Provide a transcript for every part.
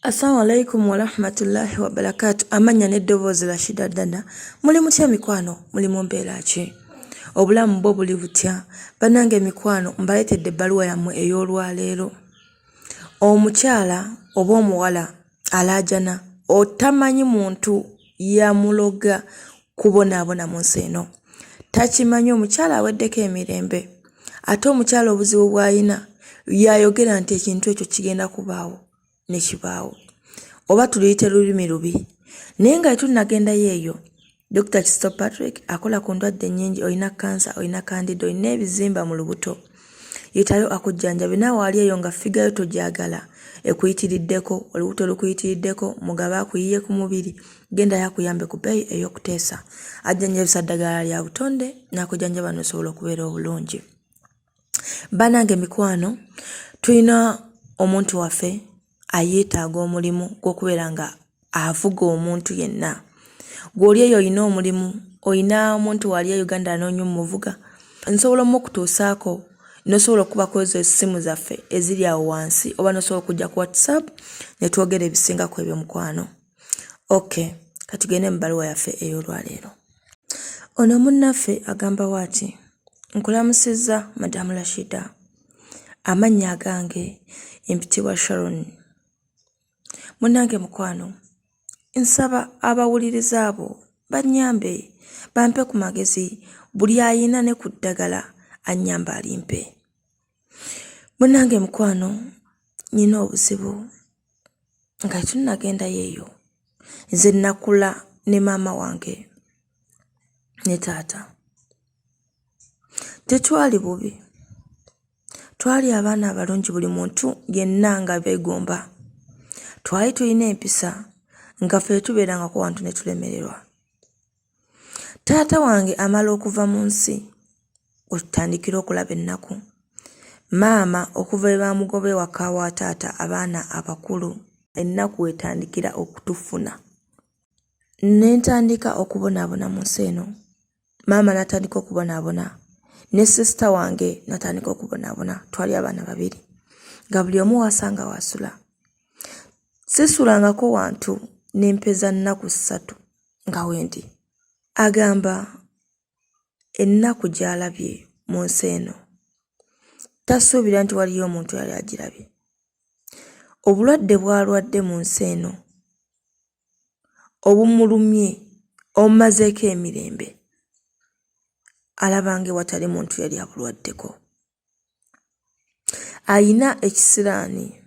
Assalamu alaikum wa rahmatullahi wa barakatuh. Amanya n'eddoboozi Rashida Dada. Muli mutya mikwano? Muli mu mbeera ki? Obulamu bwo buli butya? Bannange mikwano, mbaleetedde ebbaluwa yammwe ey'olwaleero. Omukyala oba omuwala alaajana otamanyi muntu yamuloga kubonaabona mu nsi eno. Takimanyi omukyala aweddeko emirembe. Ate omukyala obuzibu bw'alina yayogera nti ekintu ekyo kigenda kubaawo. Nekibaawo oba tuliyite lulimi lubi naye nga tunnagendayo eyo. Dr. Kisto Patrick akola ku ndwadde nnyingi. Olina kansa, olina kandida, olina ebizimba mu lubuto, yitayo akujjanjabe. Naawe wali eyo nga figayo togyagala ekuyitiriddeko, olubuto lukuyitiriddeko, mugaba akuyiye ku mubiri, genda yakuyambe ku bbeeyi ey'okuteesa. Ajjanjabisa ddagala lya butonde n'akujjanjaba n'osobola okubeera obulungi. Bannange mikwano, tulina omuntu waffe ayeetaaga omulimu gw'okubeera nga avuga omuntu yenna. Gw'oli eyo olina omulimu, olina omuntu wali e Uganda anoonya omuvuga, nsobola okutuusaako n'osobola okubako ezo essimu zaffe eziri awo wansi, oba n'osobola okujja ku WhatsApp ne twogera ebisingako ebyo mukwano. Okay, katugende mu bbaluwa yaffe ey'olwaleero. Ono munnaffe agamba waati, nkulamusizza Madamu Rashida, amannya agange empitibwa Sharon. Munnange mukwano, nsaba abawuliriza abo bannyambe, bampe ku magezi, buli ayina ne ku ddagala annyamba alimpe. Munnange mukwano, nina obuzibu nga tunnagendayo eyo. Nze nakula ne maama wange ne taata. Tetwali bubi, twali abaana abalungi, buli muntu yenna nga beegomba. Twali tulina empisa nga ffe tubeerangako wantu ne tulemererwa. Taata wange amala okuva mu nsi otandikira okulaba ennaku. Maama okuva we baamugoba ewaka wa taata abaana abakulu, ennaku wetandikira okutufuna. Ne ntandika okubonaabona mu nsi eno. Maama n'atandika okubonaabona, ne sisita wange n'atandika okubonaabona. Twali abaana babiri nga buli omu wasanga wasula. Sisulangako wantu n'empeza nnaku 3 nga wendi. Agamba ennaku gy'alabye mu nsi eno tasuubira nti waliyo omuntu yali agirabye. Obulwadde bw'alwadde mu nsi eno obumulumye omumazeeko emirembe, alabanga ewatali muntu yali abulwaddeko. Ayina ekisiraani.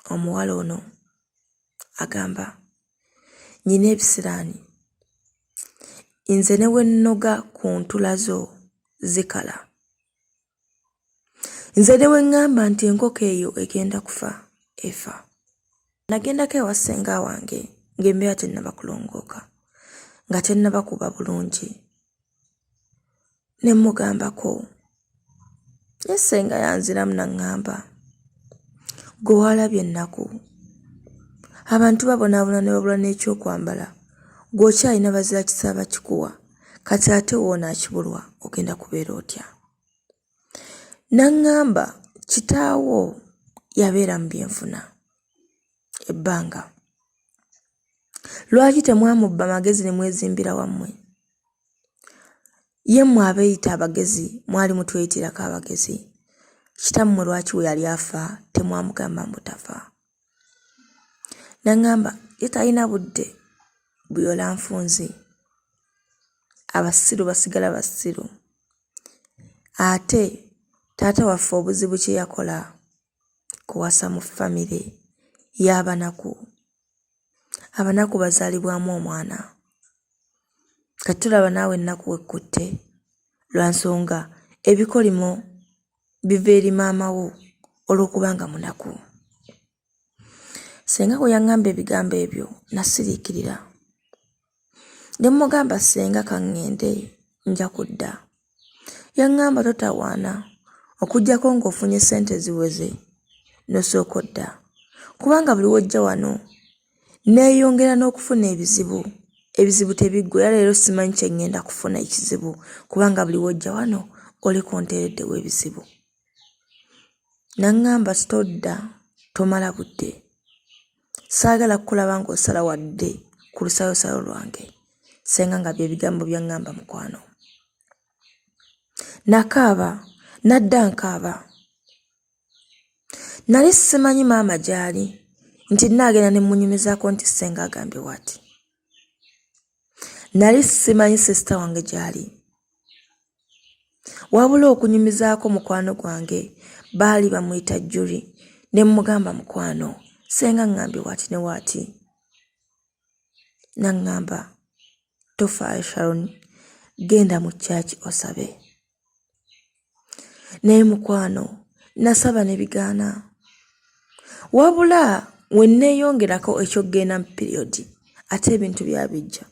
Omuwala ono agamba nyina ebisiraani, nze ne wennoga ku ntula zo zikala, nze ne weŋŋamba nti enkoko eyo egenda kufa efa. Nagendako ewa ssenga wange ng'embeera tennaba kulongooka, nga tennaba kuba bulungi. Ne mmugambako, ye ssenga yanziramu n'aŋŋamba, gwe walabye ennaku, abantu babonaabona ne babula n'ekyokwambala, gw'okyalina bazira kisaaba kikuwa, kati ate wonaakibulwa ogenda kubeera otya? N'aŋŋamba kitaawo yabeera mu byenfuna ebbanga. Lwaki temwamubba magezi ne mwezimbira wammwe? Ye mmwe abeeyita abagezi mwali mutweyitirako abagezi. Kitammwe lwaki we yali afa temwamugamba mbu tafa? N'aŋŋamba ye talina budde buyola nfunzi, abasiru basigala basiru. Ate taata waffe obuzibu kye yakola kuwasa mu famire y'abanaku. Abanaku bazaalibwamu omwana. Kati tulaba naawe ennaku wekkutte lwa nsonga ebikolimo biva eri maama wo olw'okubanga munaku. Senga bwe yaŋŋamba ebigambo ebyo nasiriikirira. Ne mmugamba ssenga kaŋŋende nja kudda. Yaŋŋamba totawaana okuggyako ng'ofunye ssente ziweze n'osooka odda, kubanga buli wojja wano neeyongera n'okufuna ebizibu. Ebizibu tebiggwa, era leero simanyi kye ŋŋenda kufuna ekizibu, kubanga buli wojja wano oliko onteereddewo ebizibu. N'aŋŋamba sitodda, tomala budde, Saagala kulaba ng'osala wadde ku lusayosalo lwange senga nga bye bigambo byaŋŋamba mukwano. Nakaaba nadda nkaaba. Nali simanyi maama gy'ali nti naagenda ne munyumizaako nti senga agambye wati. Nali simanyi sisita wange gy'ali. Wabula okunyumizaako mukwano gwange baali bamuyita Julie ne mugamba mukwano senga ngambye wati ne wati. Naŋŋamba tofaayo Sharon, genda mu church osabe. Naye mukwano nasaba ne bigaana. Wabula we neeyongerako ekyokgenda mu period ate ebintu byabijja.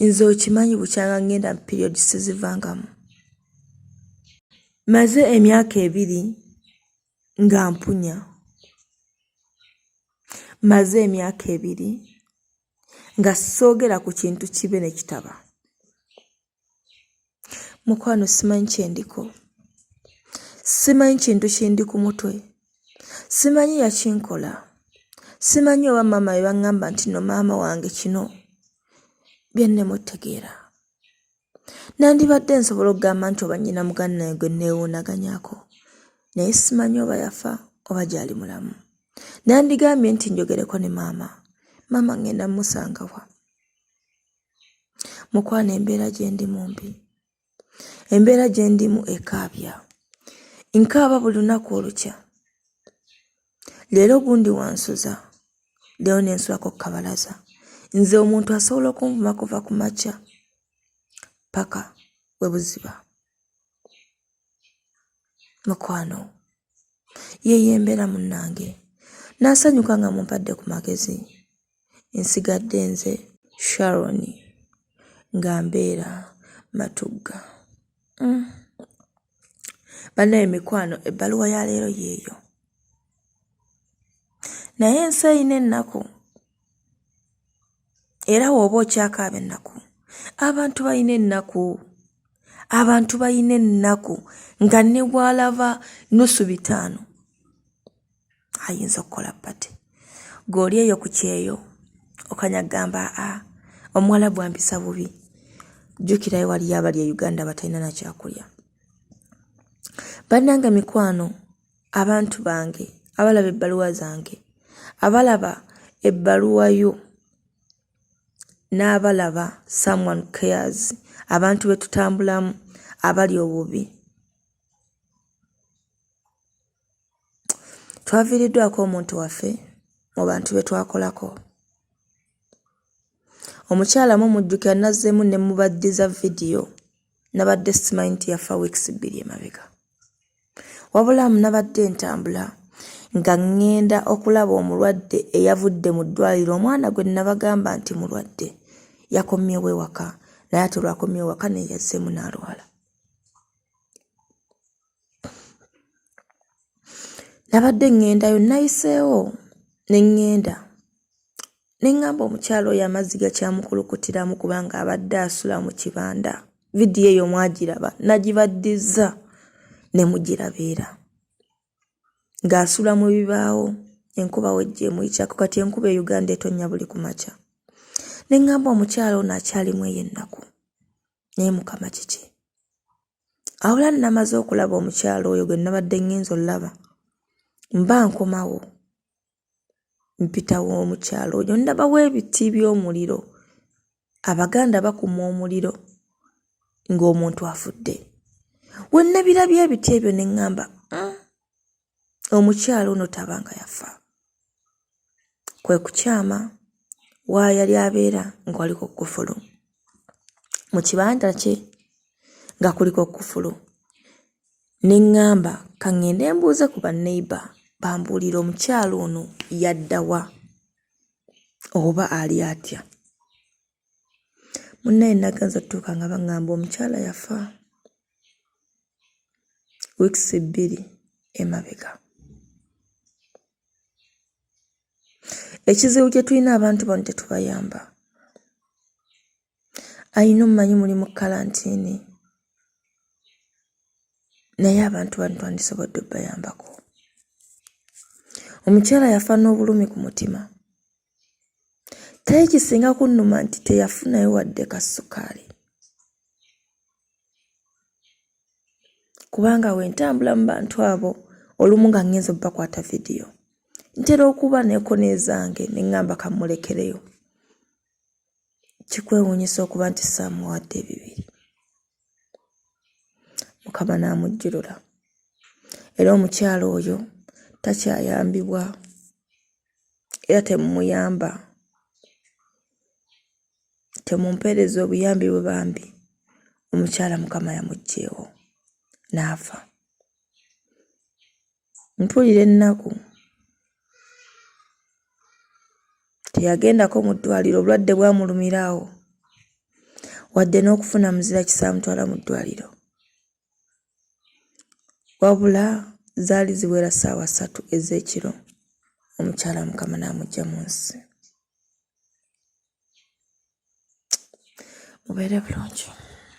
Nze okimanyi bukyanga ngenda mu period sizivangamu. Maze emyaka 2 nga mpunya. Maze emyaka 2 nga soogera ku kintu kibe ne kitaba. Mukwano simanyi kyendiko. Simanyi kintu kindi ku mutwe. Simanyi yakinkola. Simanyi oba maama we baŋŋamba nti no maama wange kino byenne mutegeera. Nandibadde nsobola okugamba nti oba nnyina muganda naye gwe neewuunaganyako. Naye simanyi oba yafa oba gyali mulamu. Nandigambye nti njogereko ne maama. Maama ngenda musangawa. Mukwano embeera gye ndimu mbi. Embeera gye ndimu ekaabya. Nkaaba buli lunaku olukya. Leero gundi wansuza. Leero nensulako kabalaza. Nze omuntu asobola okunvuma kuva ku makya paka we buziba. Mukwano yeeye embeera munnange. Nasanyuka nga mumpadde ku magezi. Nsigadde nze Sharon nga mbeera matugga. Bannaye mikwano ebbaluwa ya leero yeeyo. Naye ensi eyina ennaku. Era wooba okyakaaba ennaku. Abantu balina ennaku. Abantu balina ennaku nga ne bw'alava nusu 5 ayinza okukola pate. G'oli eyo ku kyeyo okanyagamba omuwala bwambisa bubi. Jjukirayo waliyo abali e Uganda batalina na kyakulya. Bannange mikwano, abantu bange abalaba ebbaluwa zange, abalaba ebbaluwa yo n'abalaba someone cares, abantu be tutambulamu abali obubi. Twaviiriddwako omuntu waffe mu bantu be twakolako. Omukyala mujjukira nazzeemu ne mubaddiza video. Nabadde simanyi nti yafa weeks 2 emabega. Wabula nabadde ntambula nga ngenda okulaba omulwadde eyavudde mu ddwaliro. Omwana gwe nabagamba nti mulwadde yakomyewo ewaka, naye ate lwakomyewo ewaka ne yazzeemu n'alwala. Nabadde ngendayo nayiseewo ne ngenda. Ne ngamba omukyala oyo amazzi gakyamukulukutiramu kubanga abadde asula mu kibanda. Vidiyo eyo mwagiraba, nagibaddiza ne mugirabeera. Ng'asula mu bibaawo, enkuba wejje emuyitako, kati enkuba e Uganda etonnya buli ku makya. Ne ngamba omukyala ono akyalimu ey'ennaku. Naye Mukama kiki? Awula namaze okulaba omukyala oyo gwe nabadde ngenza olaba. Mba nkomawo. Mpitawo omukyala oyo ndabawo ebiti by'omuliro. Abaganda bakuma omuliro ng'omuntu afudde. We nabirabye ebiti ebyo ne ngamba omukyala ono tabanga yafa. Kwe kukyama waayali abeera nga waliko kkufulu. Mu kibanda kye nga kuliko kkufulu. Ne ngamba kangende mbuuze ku banneiba bambuulira omukyala ono yaddawa oba ali atya. Munnaye naganza tutuuka nga baŋŋamba omukyala yafa weeks 2 emabega. Ekizibu kye tulina abantu bano tetubayamba. Ayina omumanyi muli mu kalantiini. Naye abantu bano twandisobodde obayambako. omukyala yafa n'obulumi ku mutima. Teri kisinga kunnuma nti teyafunayo wadde kasukaali. Kubanga wentambula mu bantu abo olumu nga ngenza bakwata vidiyo ntera okuba nekonezange neŋŋamba kamulekereyo. Kikwewuunyisa okuba nti saamuwadde ebibiri. Mukama n'amujjulula. Era omukyala oyo takyayambibwa era temumuyamba. Temumpeereza obuyambi bwe bambi. Omukyala Mukama yamuggyeewo n'afa. Mpulira ennaku teyagendako mu ddwaliro, obulwadde bwamulumiraawo wadde n'okufuna muzira kisaamutwala mu ddwaliro. Wabula zaali ziwera ssaawa 3 ez'ekiro omukyala Mukama n'amugya mu nsi. Mubeere bulungi.